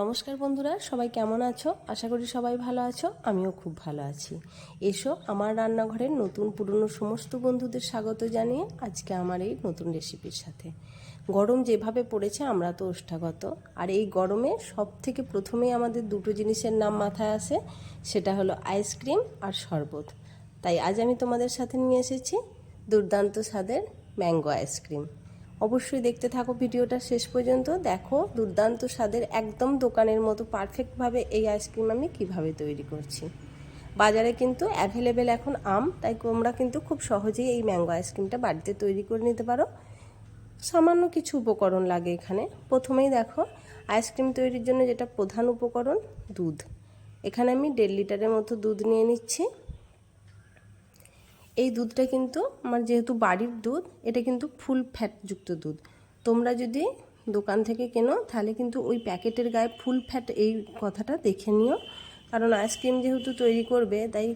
নমস্কার বন্ধুরা, সবাই কেমন আছো? আশা করি সবাই ভালো আছো। আমিও খুব ভালো আছি। এসো আমার রান্নাঘরের নতুন পুরনো সমস্ত বন্ধুদের স্বাগত জানিয়ে আজকে আমার এই নতুন রেসিপির সাথে। গরম যেভাবে পড়েছে আমরা তো ওষ্ঠাগত, আর এই গরমে সব থেকে প্রথমেই আমাদের দুটো জিনিসের নাম মাথায় আসে, সেটা হলো আইসক্রিম আর শরবত। তাই আজ আমি তোমাদের সাথে নিয়ে এসেছি দুর্দান্ত স্বাদের ম্যাঙ্গো আইসক্রিম। অবশ্যই দেখতে থাকো ভিডিওটা শেষ পর্যন্ত। দেখো দুর্দান্ত স্বাদের একদম দোকানের মতো পারফেক্টভাবে এই আইসক্রিম আমি কিভাবে তৈরি করছি। বাজারে কিন্তু অ্যাভেলেবেল এখন আম, তাই তোমরা কিন্তু খুব সহজেই এই ম্যাঙ্গো আইসক্রিমটা বাড়িতে তৈরি করে নিতে পারো। সামান্য কিছু উপকরণ লাগে এখানে। প্রথমেই দেখো, আইসক্রিম তৈরির জন্য যেটা প্রধান উপকরণ, দুধ। এখানে আমি 1.5 লিটারের মতো দুধ নিয়ে নিচ্ছি। এই দুধটা কিন্তু আমার যেহেতু বাড়ির দুধ, এটা কিন্তু ফুল ফ্যাটযুক্ত দুধ। তোমরা যদি দোকান থেকে কেনো তাহলে কিন্তু ওই প্যাকেটের গায়ে ফুল ফ্যাট এই কথাটা দেখে নিও, কারণ আইসক্রিম যেহেতু তৈরি করবে তাই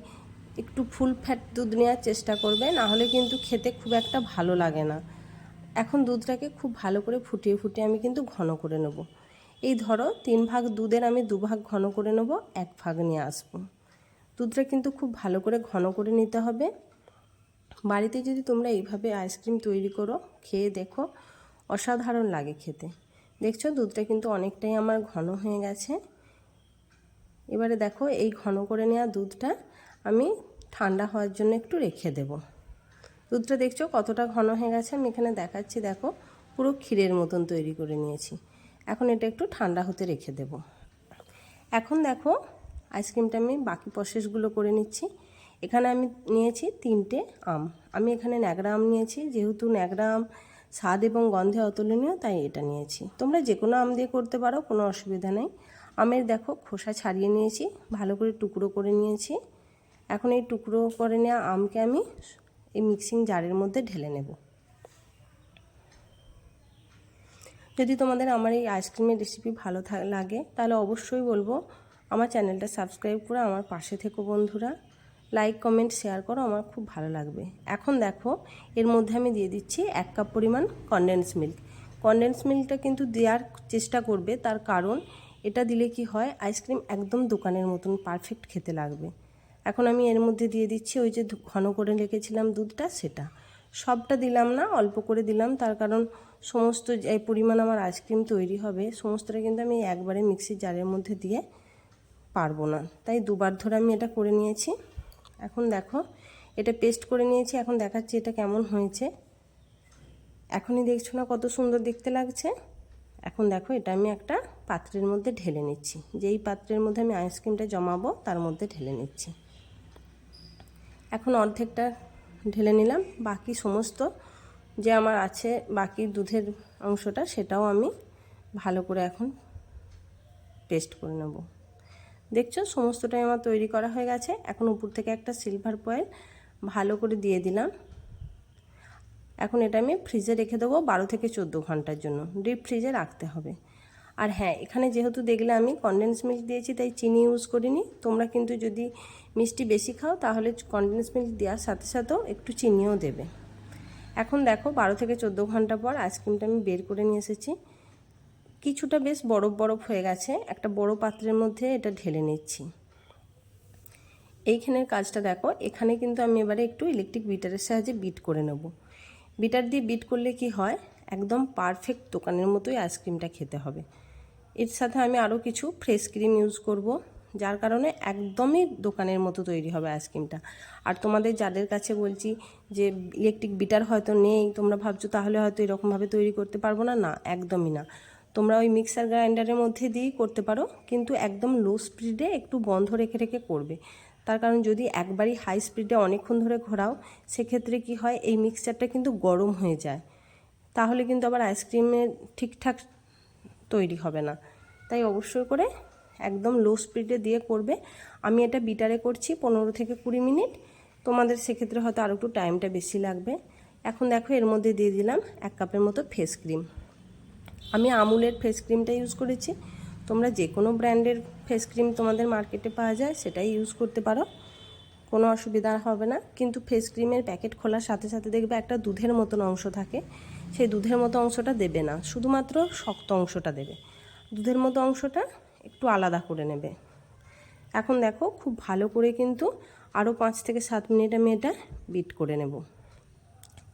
একটু ফুল ফ্যাট দুধ নেওয়ার চেষ্টা করবে, না হলে কিন্তু খেতে খুব একটা ভালো লাগে না। এখন দুধটাকে খুব ভালো করে ফুটিয়ে ফুটিয়ে আমি কিন্তু ঘন করে নেব। এই ধরো 3 ভাগ দুধের আমি 2 ভাগ ঘন করে নেব, 1 ভাগ নিয়ে আসবো। দুধটা কিন্তু খুব ভালো করে ঘন করে নিতে হবে। বাড়িতে যদি তোমরা এইভাবে আইসক্রিম তৈরি করো, খেয়ে দেখো, অসাধারণ লাগে খেতে। দেখছো দুধটা কিন্তু অনেকটাই আমার ঘন হয়ে গেছে। এবারে দেখো এই ঘন করে নেওয়া দুধটা আমি ঠান্ডা হওয়ার জন্য একটু রেখে দেব। দুধটা দেখছো কতটা ঘন হয়ে গেছে, আমি এখানে দেখাচ্ছি। দেখো পুরো ক্ষীরের মতন তৈরি করে নিয়েছি। এখন এটা একটু ঠান্ডা হতে রেখে দেব। এখন দেখো আইসক্রিমটা আমি বাকি প্রসেসগুলো করে নিচ্ছি। এখানে আমি নিয়েছি 3টে আম। আমি এখানে ন্যাকড়া আম নিয়েছি, যেহেতু ন্যাকড়া আম স্বাদ এবং গন্ধে অতুলনীয়, তাই এটা নিয়েছি। তোমরা যে কোনো আম দিয়ে করতে পারো, কোনো অসুবিধা নেই। আমের দেখো খোসা ছাড়িয়ে নিয়েছি, ভালো করে টুকরো করে নিয়েছি। এখন এই টুকরো করে নেওয়া আমকে আমি এই মিক্সিং জারের মধ্যে ঢেলে নেব। যদি তোমাদের আমার এই আইসক্রিমের রেসিপি ভালো লাগে তাহলে অবশ্যই বলবো আমার চ্যানেলটা সাবস্ক্রাইব করে আমার পাশে থেকো বন্ধুরা। লাইক কমেন্ট শেয়ার করো, আমার খুব ভালো লাগবে। এখন দেখো এর মধ্যে আমি দিয়ে দিচ্ছি 1 কাপ পরিমাণ কনডেন্স মিল্ক। কনডেন্স মিল্কটা কিন্তু দেওয়ার চেষ্টা করবে, তার কারণ এটা দিলে কি হয়, আইসক্রিম একদম দোকানের মতন পারফেক্ট খেতে লাগবে। এখন আমি এর মধ্যে দিয়ে দিচ্ছি ওই যে ঘন করে রেখেছিলাম দুধটা, সেটা সবটা দিলাম না, অল্প করে দিলাম। তার কারণ সমস্ত যে পরিমাণ আমার আইসক্রিম তৈরি হবে সমস্তটা কিন্তু আমি একবারে মিক্সির জারের মধ্যে দিয়ে পারবো না, তাই দুবার ধরে আমি এটা করে নিয়েছি। এখন দেখো এটা পেস্ট করে নিয়েছি। এখন দেখাচ্ছি এটা কেমন হয়েছে। এখনই দেখছো না কত সুন্দর দেখতে লাগছে। এখন দেখো এটা আমি একটা পাত্রের মধ্যে ঢেলে নিচ্ছি। যেই পাত্রের মধ্যে আমি আইসক্রিমটা জমাবো তার মধ্যে ঢেলে নিচ্ছি। এখন অর্ধেকটা ঢেলে নিলাম, বাকি সমস্ত যে আমার আছে বাকি দুধের অংশটা, সেটাও আমি ভালো করে এখন পেস্ট করে নেব। দেখছো সমস্তটাই আমার তৈরি করা হয়ে গেছে। এখন উপর থেকে একটা সিলভার ফয়েল ভালো করে দিয়ে দিলাম। এখন এটা আমি ফ্রিজে রেখে দেবো 12 থেকে 14 ঘন্টার জন্য। ডিপ ফ্রিজে রাখতে হবে। আর হ্যাঁ, এখানে যেহেতু দেখলে আমি কনডেন্স মিল্ক দিয়েছি তাই চিনি ইউজ করিনি। তোমরা কিন্তু যদি মিষ্টি বেশি খাও তাহলে কনডেন্স মিল্ক দেওয়ার সাথে সাথেও একটু চিনিও দেবে। এখন দেখো 12 থেকে 14 ঘন্টা পর আইসক্রিমটা আমি বের করে নিয়ে এসেছি। কিছুটা বেশ বরফ বরফ হয়ে গেছে। একটা বড় পাত্রের মধ্যে এটা ঢেলে নিচ্ছি। এইখানের কাজটা দেখো, এখানে কিন্তু আমি এবারে একটু ইলেকট্রিক বিটারের সাহায্যে বিট করে নেব। বিটার দিয়ে বিট করলে কি হয়, একদম পারফেক্ট দোকানের মতোই আইসক্রিমটা খেতে হবে। এর সাথে আমি আরও কিছু ফ্রেশ ক্রিম ইউজ করব, যার কারণে একদমই দোকানের মতো তৈরি হবে আইসক্রিমটা। আর তোমাদের যাদের কাছে বলছি যে ইলেকট্রিক বিটার হয়তো নেই, তোমরা ভাবছো তাহলে হয়তো এরকমভাবে তৈরি করতে পারবো না, না একদমই না। তোমরা ওই মিক্সার গ্রাইন্ডারের মধ্যে দিয়েই করতে পারো, কিন্তু একদম লো স্পিডে একটু বন্ধ রেখে রেখে করবে। তার কারণ যদি একবারই হাই স্পিডে অনেকক্ষণ ধরে ঘোরাও, সেক্ষেত্রে কি হয়, এই মিক্সচারটা কিন্তু গরম হয়ে যায়, তাহলে কিন্তু আবার আইসক্রিমের ঠিকঠাক তৈরি হবে না। তাই অবশ্যই করে একদম লো স্পিডে দিয়ে করবে। আমি এটা বিটারে করছি 15 থেকে 20 মিনিট, তোমাদের সেক্ষেত্রে হয়তো আরও একটু টাইমটা বেশি লাগবে। এখন দেখো এর মধ্যে দিয়ে দিলাম 1 কাপের মতো ফেস ক্রিম। আমি আমুলের ফেস ক্রিমটা ইউজ করেছি। তোমরা যে কোনো ব্র্যান্ডের ফেস ক্রিম তোমাদের মার্কেটে পাওয়া যায় সেটাই ইউজ করতে পারো, কোনো অসুবিধা হবে না। কিন্তু ফেস ক্রিমের প্যাকেট খোলার সাথে সাথে দেখবে একটা দুধের মতন অংশ থাকে, সেই দুধের মতো অংশটা দেবে না, শুধুমাত্র শক্ত অংশটা দেবে। দুধের মতো অংশটা একটু আলাদা করে নেবে। এখন দেখো খুব ভালো করে কিন্তু আরও 5 থেকে 7 মিনিট আমি এটা বিট করে নেব।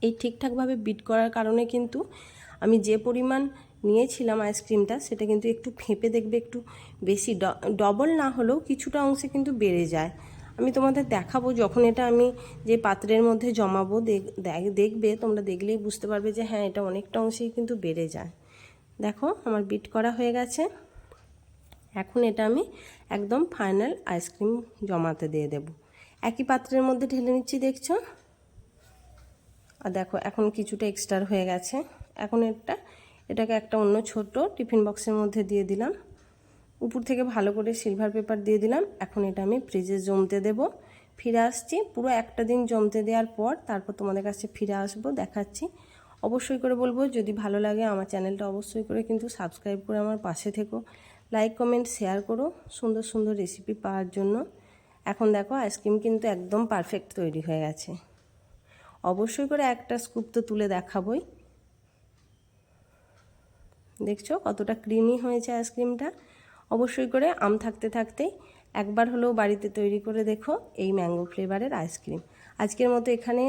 এই ঠিকঠাকভাবে বিট করার কারণে কিন্তু আমি যে পরিমাণ নিয়েছিলাম আইসক্রিমটা সেটা কিন্তু একটু ফেঁপে দেখবে একটু বেশি ডবল না হলেও কিছুটা অংশে কিন্তু বেড়ে যায়। আমি তোমাদের দেখাবো যখন এটা আমি যে পাত্রের মধ্যে জমাবো, দেখবে তোমরা দেখলেই বুঝতে পারবে যে হ্যাঁ এটা অনেকটা অংশেই কিন্তু বেড়ে যায়। দেখো আমার বিট করা হয়ে গেছে। এখন এটা আমি একদম ফাইনাল আইসক্রিম জমাতে দিয়ে দেব। একই পাত্রের মধ্যে ঢেলে নিচ্ছি, দেখছো? আর দেখো এখন কিছুটা এক্সট্রা হয়ে গেছে। এখন এটাকে একটা অন্য ছোট টিফিন বক্সের মধ্যে দিয়ে দিলাম। উপর থেকে ভালো করে সিলভার পেপার দিয়ে দিলাম। এখন এটা আমি ফ্রিজে জমতে দেব। ফিরে আসছি পুরো একটা দিন জমতে দেওয়ার পর, তারপর তোমাদের কাছে ফিরে আসবো, দেখাচ্ছি। অবশ্যই করে বলবো যদি ভালো লাগে আমার চ্যানেলটা অবশ্যই করে কিন্তু সাবস্ক্রাইব করে আমার পাশে থেকো, লাইক কমেন্ট শেয়ার করো সুন্দর সুন্দর রেসিপি পাওয়ার জন্য। এখন দেখো আইসক্রিম কিন্তু একদম পারফেক্ট তৈরি হয়ে গেছে। অবশ্যই করে একটা স্কুপ তো তুলে দেখাবই। দেখছো কতটা ক্রিমি হয়েছে আইসক্রিমটা। অবশ্যই করে আম থাকতে থাকতেই একবার হলেও বাড়িতে তৈরি করে দেখো এই ম্যাঙ্গো ফ্লেভারের আইসক্রিম। আজকের মতো এখানেই